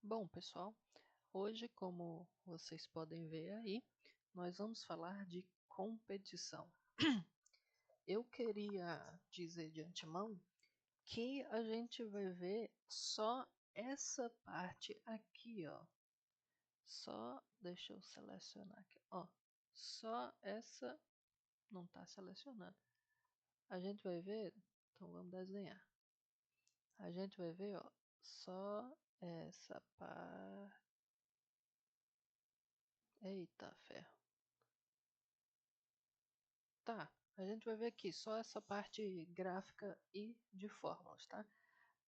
Bom, pessoal, hoje, como vocês podem ver aí, nós vamos falar de competição. Eu queria dizer de antemão que a gente vai ver só essa parte aqui, ó. Só, deixa eu selecionar aqui, ó. Só essa, não está selecionando. A gente vai ver, então vamos desenhar. A gente vai ver, ó, só essa parte. Eita ferro. Tá, a gente vai ver aqui só essa parte gráfica e de fórmulas, tá?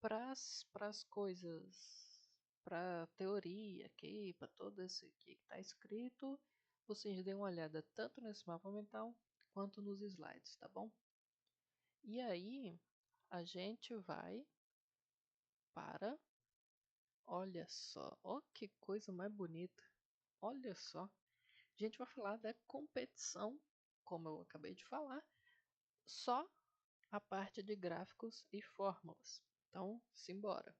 Para as coisas, para teoria aqui, para todo esse aqui que está escrito, vocês dêem uma olhada tanto nesse mapa mental quanto nos slides, tá bom? E aí, a gente vai para, olha só, ó que coisa mais bonita, olha só. A gente vai falar da competição, como eu acabei de falar, só a parte de gráficos e fórmulas. Então, simbora.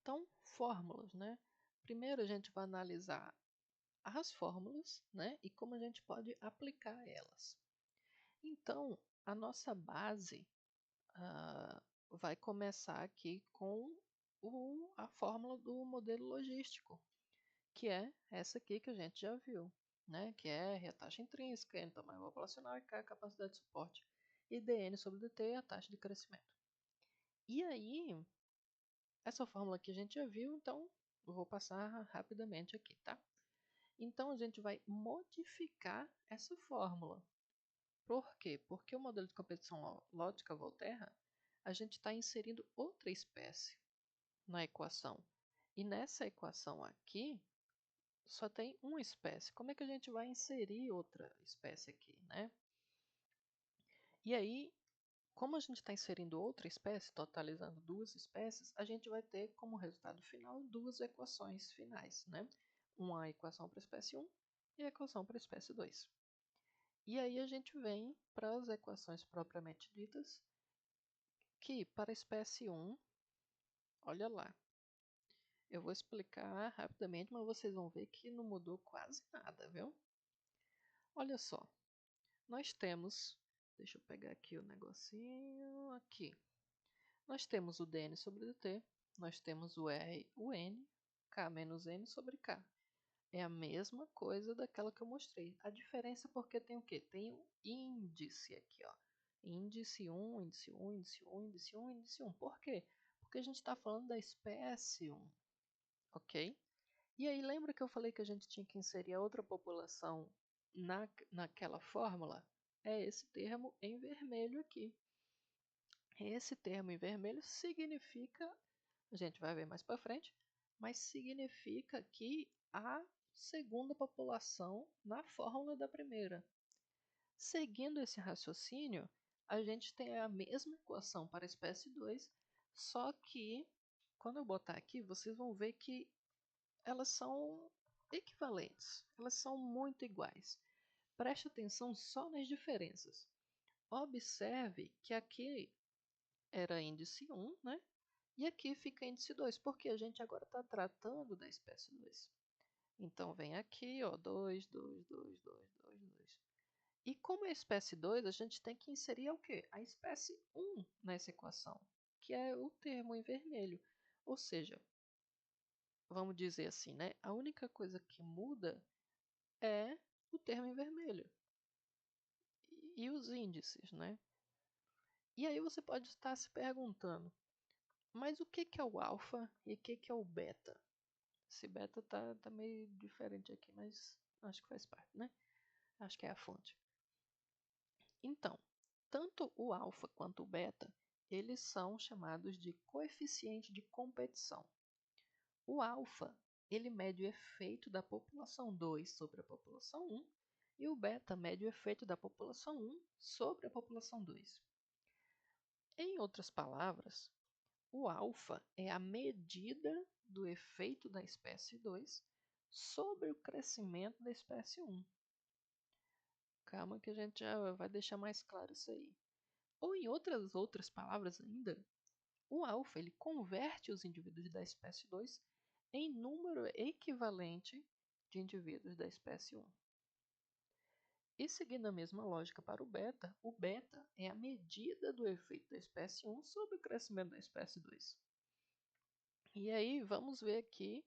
Então, fórmulas, né? Primeiro a gente vai analisar as fórmulas, né? E como a gente pode aplicar elas. Então, a nossa base vai começar aqui com a fórmula do modelo logístico, que é essa aqui que a gente já viu, né? Que é R a taxa intrínseca, N tamanho populacional e K a capacidade de suporte. E dN sobre dt é a taxa de crescimento. E aí, essa fórmula aqui a gente já viu, então eu vou passar rapidamente aqui, tá? Então a gente vai modificar essa fórmula. Por quê? Porque o modelo de competição lógica Volterra, a gente está inserindo outra espécie na equação. E nessa equação aqui, só tem uma espécie. Como é que a gente vai inserir outra espécie aqui, né? E aí, como a gente está inserindo outra espécie, totalizando duas espécies, a gente vai ter como resultado final duas equações finais, né? Uma equação para a espécie 1 e a equação para a espécie 2. E aí a gente vem para as equações propriamente ditas, que para a espécie 1, olha lá, eu vou explicar rapidamente, mas vocês vão ver que não mudou quase nada, viu? Olha só, nós temos, deixa eu pegar aqui o negocinho, aqui. Nós temos o dn sobre dt, nós temos o r, o n, k menos n sobre k. É a mesma coisa daquela que eu mostrei. A diferença é porque tem o quê? Tem o índice aqui, ó. Índice 1, índice 1, índice 1, índice 1, índice 1. Por quê? Porque a gente está falando da espécie 1, ok? E aí lembra que eu falei que a gente tinha que inserir a outra população naquela fórmula? É esse termo em vermelho aqui. Esse termo em vermelho significa, a gente vai ver mais para frente, mas significa que a segunda população na fórmula da primeira. Seguindo esse raciocínio, a gente tem a mesma equação para a espécie 2, só que quando eu botar aqui, vocês vão ver que elas são equivalentes, elas são muito iguais. Preste atenção só nas diferenças. Observe que aqui era índice 1, né? E aqui fica índice 2, porque a gente agora está tratando da espécie 2. Então, vem aqui, ó, 2, 2, 2, 2, 2, 2. E como é a espécie 2, a gente tem que inserir o quê? A espécie 1 nessa equação, que é o termo em vermelho. Ou seja, vamos dizer assim, né? A única coisa que muda é o termo em vermelho e os índices, né? E aí você pode estar se perguntando, mas o que é o alfa e o que é o beta? Esse beta tá meio diferente aqui, mas acho que faz parte, né? Acho que é a fonte. Então, tanto o alfa quanto o beta, eles são chamados de coeficiente de competição. O alfa, ele mede o efeito da população 2 sobre a população 1, e o beta mede o efeito da população 1 sobre a população 2. Em outras palavras, o alfa é a medida do efeito da espécie 2 sobre o crescimento da espécie 1. Calma que a gente já vai deixar mais claro isso aí. Ou em outras palavras ainda, O alfa ele converte os indivíduos da espécie 2 em número equivalente de indivíduos da espécie 1. E seguindo a mesma lógica para o beta é a medida do efeito da espécie 1 sobre o crescimento da espécie 2. E aí vamos ver aqui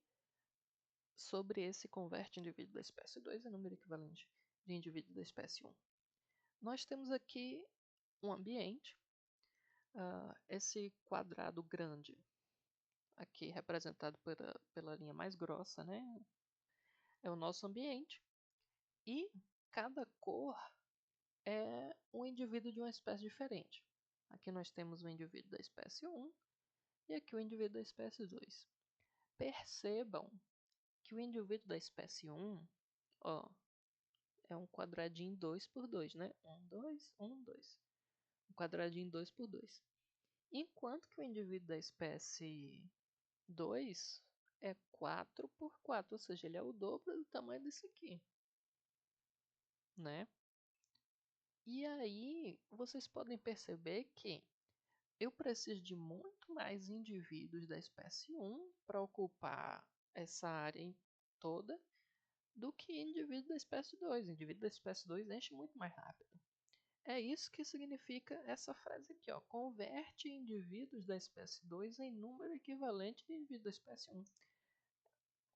sobre esse converte indivíduo da espécie 2 em número equivalente de indivíduo da espécie 1. Nós temos aqui um ambiente, esse quadrado grande, aqui representado pela linha mais grossa, né? É o nosso ambiente. E cada cor é um indivíduo de uma espécie diferente. Aqui nós temos o indivíduo da espécie 1 e aqui o indivíduo da espécie 2. Percebam que o indivíduo da espécie 1, ó, é um quadradinho 2 por 2, né? 1, 2, 1, 2. Um quadradinho 2 por 2. Enquanto que o indivíduo da espécie 2 é 4 por 4, ou seja, ele é o dobro do tamanho desse aqui, né? E aí, vocês podem perceber que eu preciso de muito mais indivíduos da espécie 1 para ocupar essa área toda do que indivíduo da espécie 2. O indivíduo da espécie 2 enche muito mais rápido. É isso que significa essa frase aqui, ó. Converte indivíduos da espécie 2 em número equivalente de indivíduos da espécie 1.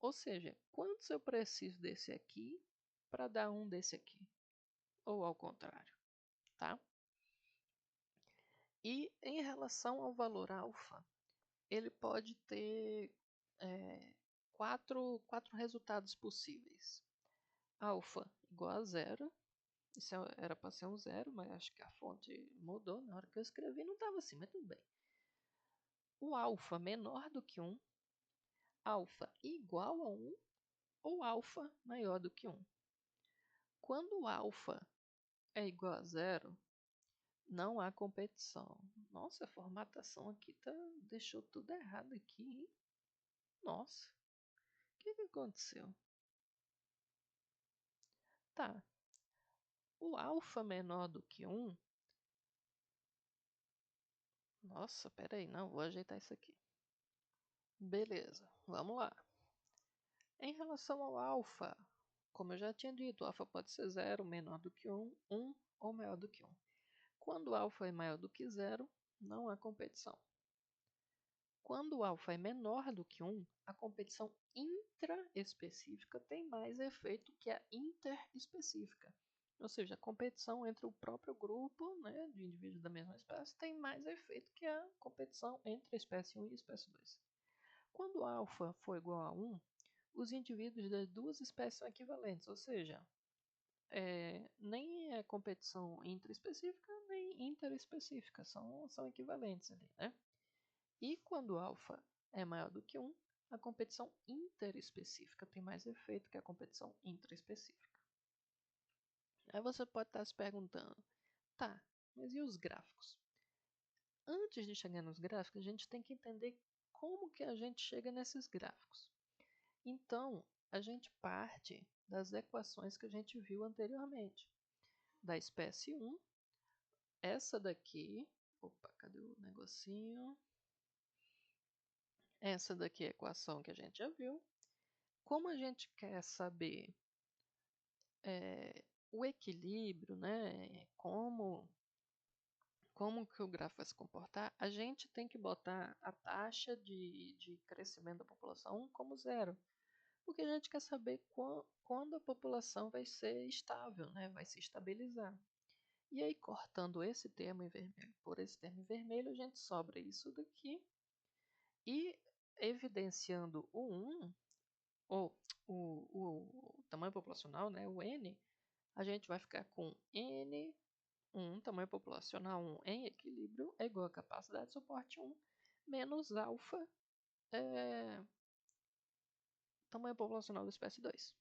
Ou seja, quantos eu preciso desse aqui para dar um desse aqui? Ou ao contrário, tá? E em relação ao valor alfa, ele pode ter quatro resultados possíveis. Alfa igual a zero. Isso era para ser um zero, mas acho que a fonte mudou. Na hora que eu escrevi não estava assim, mas tudo bem. O alfa menor do que 1, alfa igual a 1 ou alfa maior do que 1. Quando o alfa é igual a zero, não há competição. Nossa, a formatação aqui deixou tudo errado aqui, hein? Nossa, o que aconteceu? Tá. O alfa menor do que 1. Nossa, peraí, não, vou ajeitar isso aqui. Beleza, vamos lá. Em relação ao alfa, como eu já tinha dito, o alfa pode ser 0, menor do que 1, 1 ou maior do que 1. Quando o alfa é maior do que 0, não há competição. Quando o alfa é menor do que 1, a competição intraespecífica tem mais efeito que a interespecífica. Ou seja, a competição entre o próprio grupo, né, de indivíduos da mesma espécie tem mais efeito que a competição entre a espécie 1 e a espécie 2. Quando alfa for igual a 1, os indivíduos das duas espécies são equivalentes, ou seja, nem é competição intraespecífica nem interespecífica, são equivalentes ali, né? E quando alfa é maior do que 1, a competição interespecífica tem mais efeito que a competição intraespecífica. Aí você pode estar se perguntando, tá, mas e os gráficos? Antes de chegar nos gráficos, a gente tem que entender como que a gente chega nesses gráficos. Então, a gente parte das equações que a gente viu anteriormente. Da espécie 1, essa daqui, opa, cadê o negocinho? Essa daqui é a equação que a gente já viu. Como a gente quer saber o equilíbrio, né? Como que o gráfico vai se comportar, a gente tem que botar a taxa de crescimento da população como zero. Porque a gente quer saber quando a população vai ser estável, né? Vai se estabilizar. E aí, cortando esse termo em vermelho por esse termo em vermelho, a gente sobra isso daqui. E evidenciando o 1, ou o tamanho populacional, né? O N, a gente vai ficar com N1, tamanho populacional 1 em equilíbrio, é igual a capacidade de suporte 1, menos alfa, tamanho populacional da espécie 2.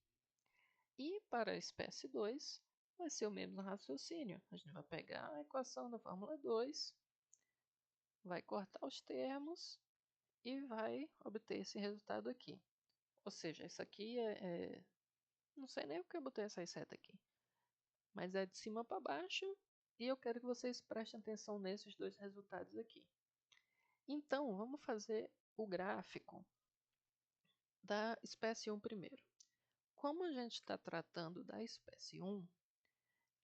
E para a espécie 2, vai ser o mesmo raciocínio. A gente vai pegar a equação da fórmula 2, vai cortar os termos e vai obter esse resultado aqui. Ou seja, isso aqui não sei nem porque eu botei essa seta aqui. Mas é de cima para baixo e eu quero que vocês prestem atenção nesses dois resultados aqui. Então, vamos fazer o gráfico da espécie 1 primeiro. Como a gente está tratando da espécie 1,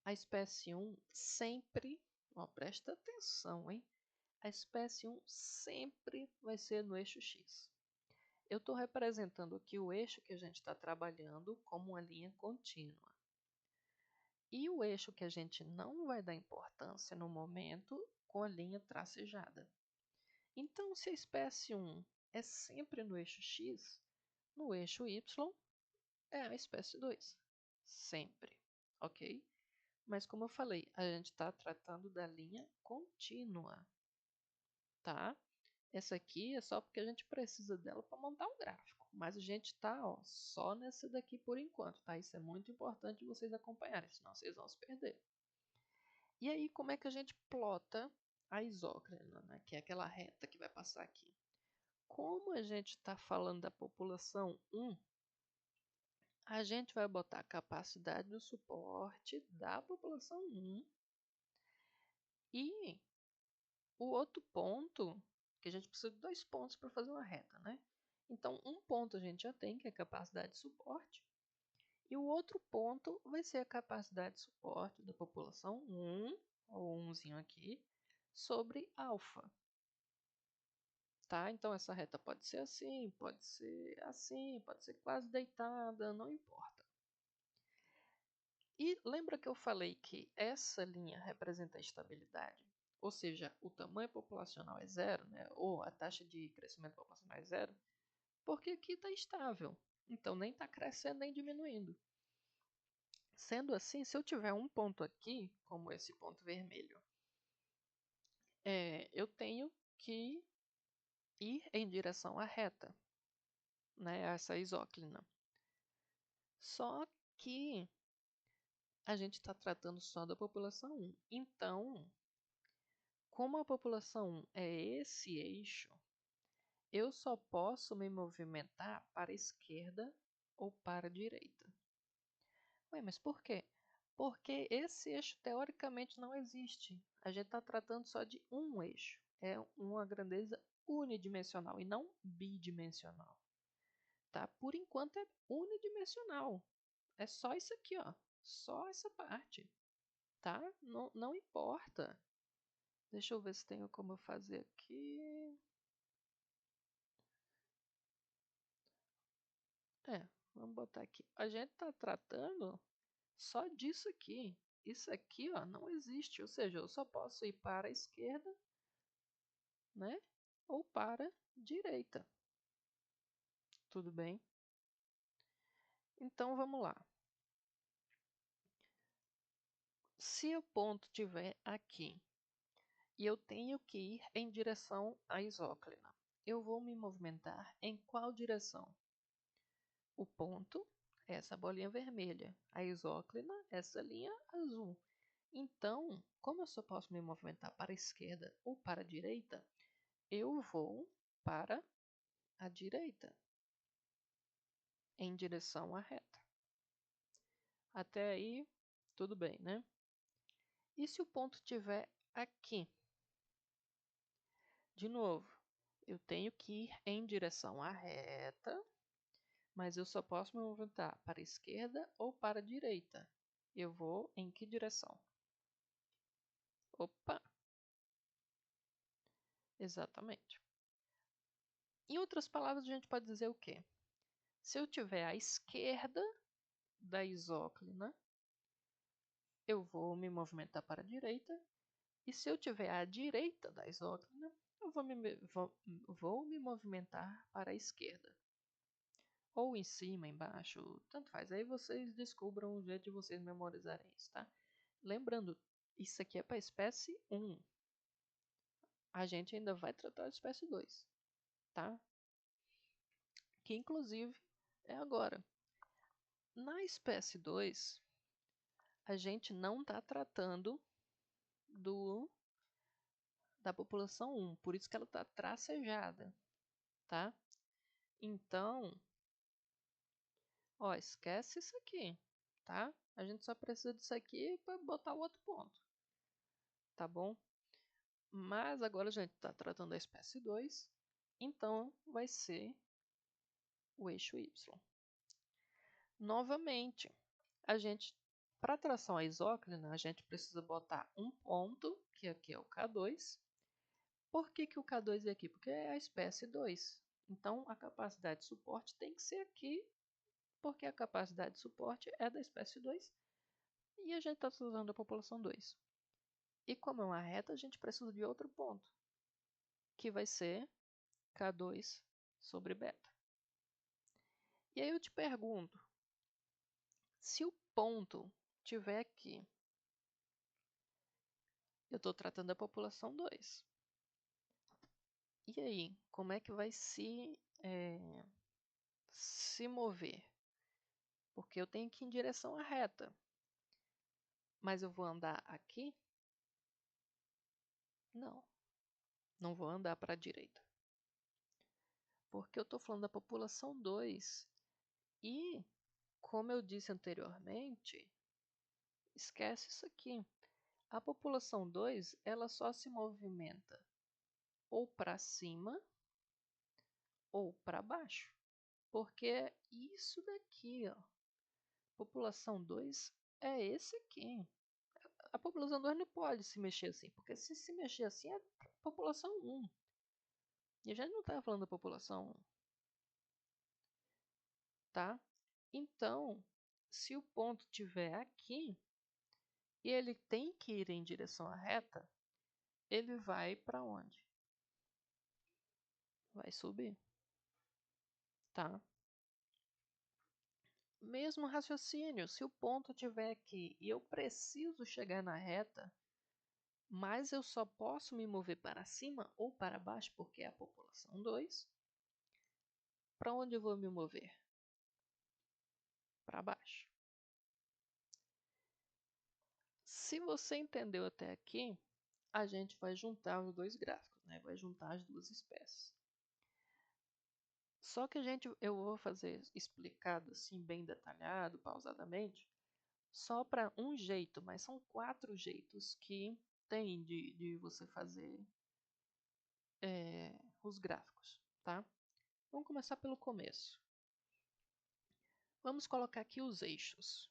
a espécie 1 sempre, ó, presta atenção, hein? A espécie 1 sempre vai ser no eixo X. Eu estou representando aqui o eixo que a gente está trabalhando como uma linha contínua. E o eixo que a gente não vai dar importância no momento com a linha tracejada. Então, se a espécie 1 é sempre no eixo X, no eixo Y é a espécie 2. Sempre, ok? Mas como eu falei, a gente está tratando da linha contínua, tá? Essa aqui é só porque a gente precisa dela para montar um gráfico. Mas a gente está só nessa daqui por enquanto, tá? Isso é muito importante vocês acompanharem, senão vocês vão se perder. E aí, como é que a gente plota a isóclina, né? Que é aquela reta que vai passar aqui? Como a gente está falando da população 1, a gente vai botar a capacidade do suporte da população 1 e o outro ponto, que a gente precisa de 2 pontos para fazer uma reta, né? Então, um ponto a gente já tem, que é a capacidade de suporte, e o outro ponto vai ser a capacidade de suporte da população 1, ou 1zinho aqui, sobre alfa. Tá? Então, essa reta pode ser assim, pode ser quase deitada, não importa. E lembra que eu falei que essa linha representa a estabilidade? Ou seja, o tamanho populacional é zero, né? Ou a taxa de crescimento populacional é zero, porque aqui está estável. Então, nem está crescendo nem diminuindo. Sendo assim, se eu tiver um ponto aqui, como esse ponto vermelho, eu tenho que ir em direção à reta, né? Essa isóclina. Só que a gente está tratando só da população 1. Então, como a população 1 é esse eixo, eu só posso me movimentar para a esquerda ou para a direita. Ué, mas por quê? Porque esse eixo teoricamente não existe. A gente está tratando só de um eixo. É uma grandeza unidimensional e não bidimensional. Tá? Por enquanto é unidimensional. É só isso aqui, ó. Só essa parte. Tá? Não importa. Deixa eu ver se tenho como eu fazer aqui. Vamos botar aqui. A gente está tratando só disso aqui. Isso aqui, ó, não existe. Ou seja, eu só posso ir para a esquerda, né? Ou para a direita. Tudo bem? Então vamos lá. Se o ponto estiver aqui e eu tenho que ir em direção à isóclina, eu vou me movimentar em qual direção? O ponto é essa bolinha vermelha, a isóclina, essa linha azul. Então, como eu só posso me movimentar para a esquerda ou para a direita, eu vou para a direita, em direção à reta. Até aí, tudo bem, né? E se o ponto estiver aqui? De novo, eu tenho que ir em direção à reta, mas eu só posso me movimentar para a esquerda ou para a direita. Eu vou em que direção? Opa! Exatamente. Em outras palavras, a gente pode dizer o quê? Se eu estiver à esquerda da isóclina, eu vou me movimentar para a direita. E se eu estiver à direita da isóclina, eu vou me movimentar para a esquerda. Ou em cima, embaixo, tanto faz. Aí vocês descubram o jeito de vocês memorizarem isso, tá? Lembrando, isso aqui é para a espécie 1. A gente ainda vai tratar a espécie 2, tá? Que inclusive é agora. Na espécie 2, a gente não está tratando da população 1, por isso que ela está tracejada, tá? Então, ó, esquece isso aqui, tá? A gente só precisa disso aqui para botar o outro ponto, tá bom? Mas agora a gente está tratando da espécie 2, então vai ser o eixo Y. Novamente, para traçar uma isóclina, a gente precisa botar um ponto, que aqui é o K2. Por que o K2 é aqui? Porque é a espécie 2. Então, a capacidade de suporte tem que ser aqui, porque a capacidade de suporte é da espécie 2 e a gente está usando a população 2. E como é uma reta, a gente precisa de outro ponto, que vai ser K2 sobre beta. E aí eu te pergunto, se o ponto estiver aqui, eu estou tratando da população 2. E aí, como é que vai se mover? Porque eu tenho que ir em direção à reta. Mas eu vou andar aqui? Não, não vou andar para a direita. Porque eu estou falando da população 2. E, como eu disse anteriormente, esquece isso aqui. A população 2, ela só se movimenta ou para cima ou para baixo. Porque é isso daqui, ó. População 2 é esse aqui. A população 2 não pode se mexer assim, porque se mexer assim é população 1. E a gente não está falando da população 1. Tá? Então, se o ponto estiver aqui e ele tem que ir em direção à reta, ele vai para onde? Vai subir. Tá? Mesmo raciocínio, se o ponto estiver aqui e eu preciso chegar na reta, mas eu só posso me mover para cima ou para baixo porque é a população 2, para onde eu vou me mover? Para baixo. Se você entendeu até aqui, a gente vai juntar os dois gráficos, né? Vai juntar as duas espécies. Só que eu vou fazer explicado assim, bem detalhado, pausadamente, só para um jeito, mas são 4 jeitos que tem de você fazer os gráficos, tá? Vamos começar pelo começo. Vamos colocar aqui os eixos.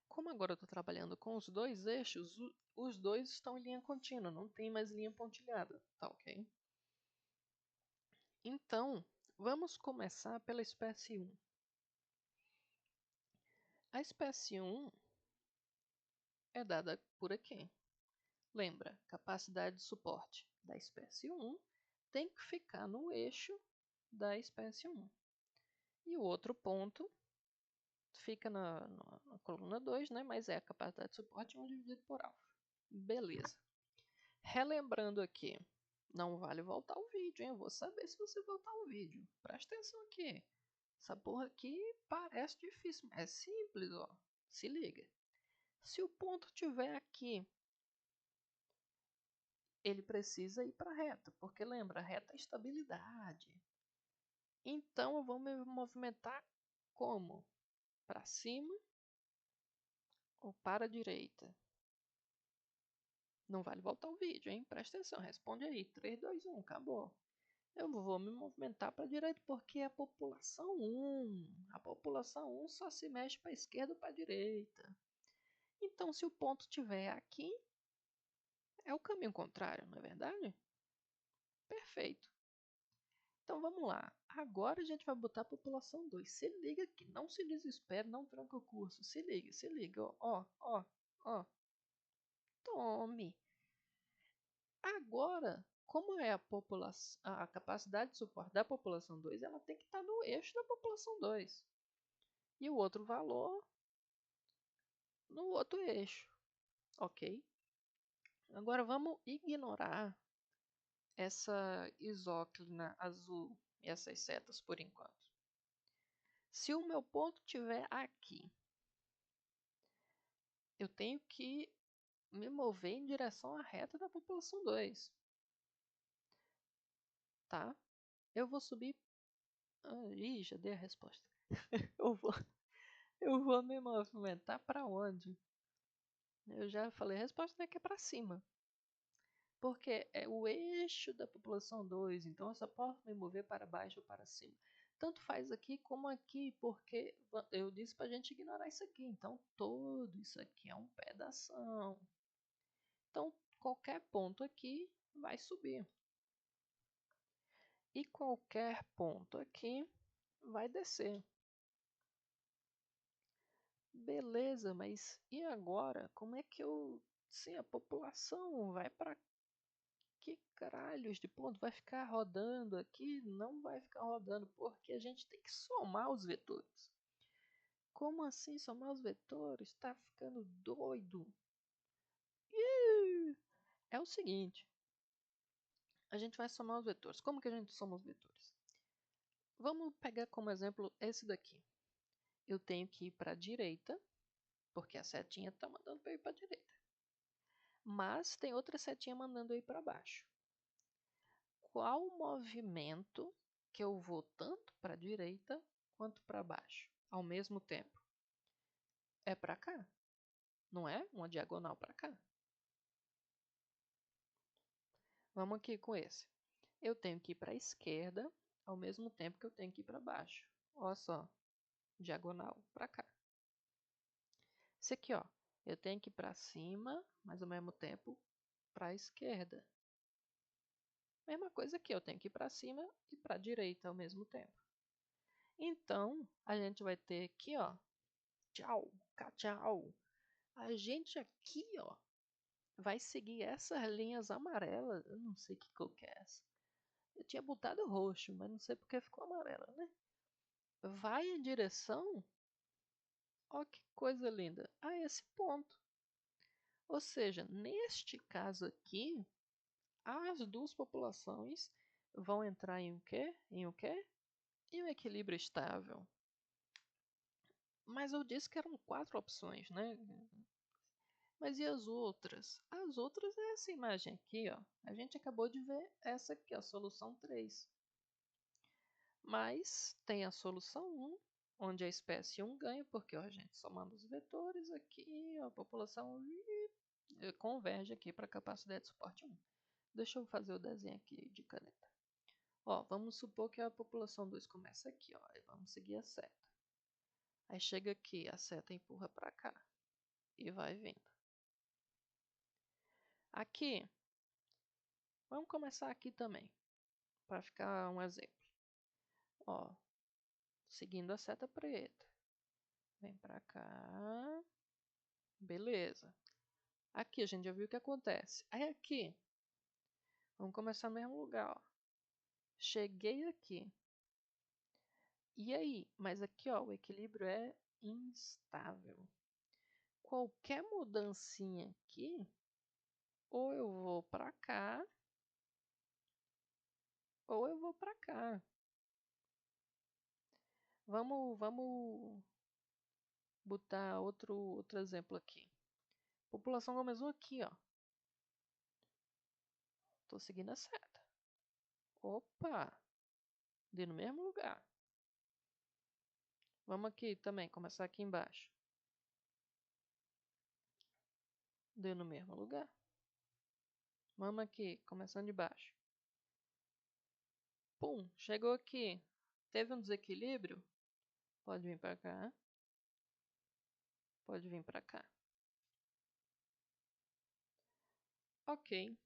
Como agora eu estou trabalhando com os dois eixos, os dois estão em linha contínua, não tem mais linha pontilhada, tá ok? Então, vamos começar pela espécie 1. A espécie 1 é dada por aqui. Lembra, capacidade de suporte da espécie 1 tem que ficar no eixo da espécie 1. E o outro ponto fica na coluna 2, né? Mas é a capacidade de suporte 1 dividido por alfa. Beleza. Relembrando aqui, não vale voltar o vídeo, hein? Eu vou saber se você voltar o vídeo. Presta atenção aqui. Essa porra aqui parece difícil, mas é simples, ó. Se liga. Se o ponto estiver aqui, ele precisa ir para a reta, porque lembra, a reta é estabilidade. Então eu vou me movimentar como? Para cima ou para a direita? Não vale voltar o vídeo, hein? Presta atenção, responde aí. 3, 2, 1, acabou. Eu vou me movimentar para a direita porque é a população 1. A população 1 só se mexe para a esquerda ou para a direita. Então, se o ponto estiver aqui, é o caminho contrário, não é verdade? Perfeito. Então vamos lá. Agora a gente vai botar a população 2. Se liga aqui, não se desespere, não tranca o curso. Se liga, ó, ó, ó. Tome. Agora, como é a capacidade de suporte da população 2, ela tem que estar no eixo da população 2. E o outro valor no outro eixo, ok? Agora vamos ignorar essa isóclina azul e essas setas por enquanto. Se o meu ponto estiver aqui, eu tenho que me mover em direção à reta da população 2. Tá? Eu vou subir... Ih, já dei a resposta. eu vou me movimentar para onde? Eu já falei, a resposta é que é para cima. porque é o eixo da população 2, então eu só posso me mover para baixo ou para cima. Tanto faz aqui como aqui, porque eu disse para a gente ignorar isso aqui. Então, todo isso aqui é um pedação. Então, qualquer ponto aqui vai subir. E qualquer ponto aqui vai descer. Beleza, mas e agora? Como é que eu... Sim, a população vai para que caralhos de ponto? Vai ficar rodando aqui? Não vai ficar rodando, porque a gente tem que somar os vetores. Como assim somar os vetores? Tá ficando doido. É o seguinte, a gente vai somar os vetores. Como que a gente soma os vetores? Vamos pegar como exemplo esse daqui. Eu tenho que ir para a direita, porque a setinha está mandando para eu ir para a direita. Mas tem outra setinha mandando eu ir para baixo. Qual movimento que eu vou tanto para a direita quanto para baixo ao mesmo tempo? É para cá, não é? Uma diagonal para cá. Vamos aqui com esse. Eu tenho que ir para a esquerda ao mesmo tempo que eu tenho que ir para baixo. Olha só, diagonal para cá. Esse aqui, ó, eu tenho que ir para cima, mas ao mesmo tempo para a esquerda. Mesma coisa aqui, eu tenho que ir para cima e para a direita ao mesmo tempo. Então, a gente vai ter aqui, ó, tchau, tchau. A gente aqui, ó, vai seguir essas linhas amarelas. Eu não sei que cor que é essa. Eu tinha botado roxo, mas não sei porque ficou amarela, né? Vai em direção, ó que coisa linda, a esse ponto. Ou seja, neste caso aqui, as duas populações vão entrar em o quê? Em o quê? Em um equilíbrio estável. Mas eu disse que eram 4 opções, né? Mas e as outras? As outras é essa imagem aqui, ó. A gente acabou de ver essa aqui, a solução 3. Mas tem a solução 1, onde a espécie 1 ganha, porque ó, a gente somando os vetores aqui, a população converge aqui para a capacidade de suporte 1. Deixa eu fazer o desenho aqui de caneta. Ó, vamos supor que a população 2 começa aqui, ó, e vamos seguir a seta. Aí chega aqui, a seta empurra para cá e vai vindo. Aqui, vamos começar aqui também, para ficar um exemplo. Ó, seguindo a seta preta. Vem para cá. Beleza. Aqui a gente já viu o que acontece. Aí aqui, vamos começar no mesmo lugar, ó. Cheguei aqui. E aí? Mas aqui, ó, o equilíbrio é instável. Qualquer mudancinha aqui, ou eu vou para cá, ou eu vou para cá. Vamos botar outro exemplo aqui. População começou aqui, ó. Tô seguindo a seta. Opa! Dei no mesmo lugar. Vamos aqui também, começar aqui embaixo. Deu no mesmo lugar. Vamos aqui, começando de baixo. Pum, chegou aqui. Teve um desequilíbrio? Pode vir para cá. Pode vir para cá. Ok.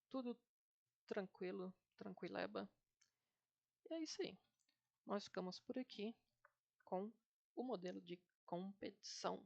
Tudo tranquilo, tranquileba. E é isso aí. Nós ficamos por aqui com o modelo de competição.